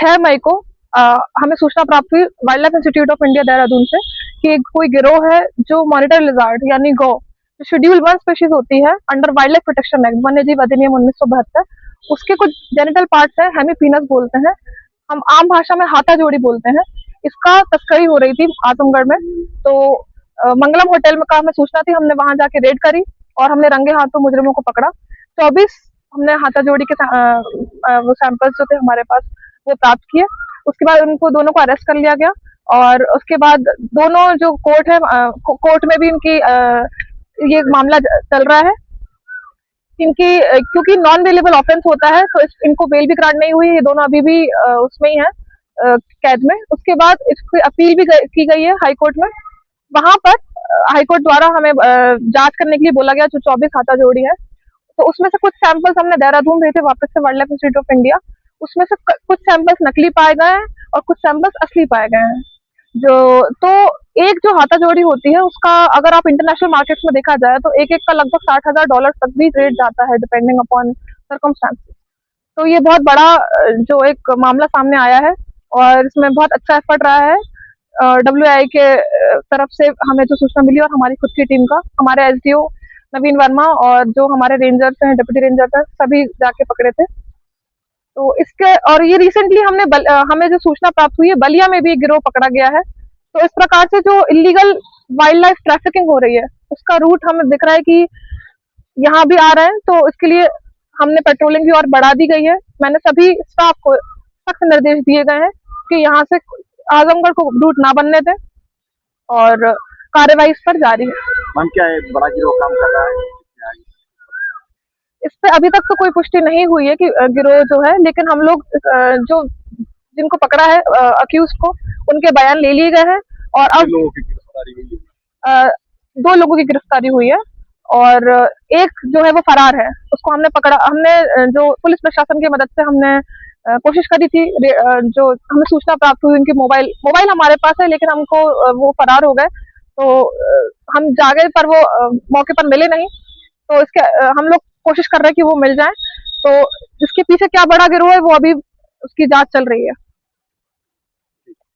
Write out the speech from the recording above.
6 मई को हमें सूचना प्राप्त हुई wild life institute of India Dehradun से कि कोई गिरोह है जो मॉनिटर लिजार्ड यानी गौ जो शेड्यूल 1 स्पीशीज होती है under wild life protection act वन्य जीव अधिनियम 1972, उसके कुछ जेनिटल पार्ट्स हैं, हेमीपीनस बोलते हैं, हम आम भाषा में हाथा जोड़ी बोलते हैं। इसका तस्करी हो रही थी आजमगढ़ में। तो मंगलम होटल में का हमें सूचना थी, हमने वहां जाके रेड करी और हमने रंगे हाथों मुजरिमों को पकड़ा। 24 हमने हाथा जोड़ी के वो सैंपल्स जो थे हमारे पास वो प्राप्त किए। उसके बाद उनको दोनों को अरेस्ट कर लिया गया और उसके बाद दोनों जो कोर्ट है कोर्ट में भी इनकी ये मामला चल रहा है। इनकी क्योंकि नॉन वेलेबल ऑफेंस होता है तो इनको बेल भी ग्रांट नहीं हुई, ये दोनों अभी भी उसमें ही है कैद में। उसके बाद इसकी अपील भी की गई है हाई कोर्ट में। वहां पर हाई कोर्ट द्वारा हमें जांच करने के लिए बोला गया जो 24 हाथा जोड़ी है। तो उसमें से कुछ सैंपल्स हमने देहरादून भेजे वापस से wild life institute of India. उसमें से कुछ सैंपल्स नकली पाए गए हैं और कुछ सैंपल्स असली पाए गए हैं। जो तो एक जो हाथा जोड़ी होती है उसका अगर आप इंटरनेशनल मार्केट्स में देखा जाए तो एक एक का लगभग $60,000 तक भी रेट जाता है डिपेंडिंग अपॉन सर्कमस्टांसेस। तो ये बहुत बड़ा जो एक मामला सामने आया है और इसमें बहुत अच्छा एफर्ट रहा है WI के तरफ से हमें जो सूचना मिली और हमारी खुद की टीम का, हमारे SDO नवीन वर्मा और जो हमारे रेंजर्स हैं डिप्टी रेंजर्स हैं सभी जाके पकड़े थे। तो इसके और ये रिसेंटली हमें जो सूचना प्राप्त हुई है बलिया में भी एक गिरोह पकड़ा गया है। तो इस प्रकार से जो इलीगल वाइल्ड लाइफ ट्रैफिकिंग हो रही है उसका रूट हमें दिख रहा है कि यहाँ भी आ रहा है। तो इसके लिए हमने पेट्रोलिंग भी और बढ़ा दी गई है। मैंने सभी स्टाफ को सख्त निर्देश दिए गए हैं कि यहाँ से आजमगढ़ को रूट ना बनने दें और कार्यवाही इस पर जारी है। मैम क्या है बड़ा गिरोह काम कर रहा है? इस पे अभी तक तो कोई पुष्टि नहीं हुई है कि गिरोह जो है, लेकिन हम लोग जो जिनको पकड़ा है अक्यूज को उनके बयान ले लिए गए हैं और अब लोगों की गिरफ्तारी हुई है। 2 लोगों की गिरफ्तारी हुई है और एक जो है वो फरार है। उसको हमने पकड़ा, हमने जो पुलिस प्रशासन की मदद से हमने कोशिश करी थी, जो हमें सूचना प्राप्त हुई उनकी मोबाइल हमारे पास है लेकिन हमको वो फरार हो गए। तो हम जागे पर वो मौके पर मिले नहीं। तो इसके हम लोग कोशिश कर रहे हैं कि वो मिल जाए। तो इसके पीछे क्या बड़ा गिरोह है वो अभी उसकी जांच चल रही है।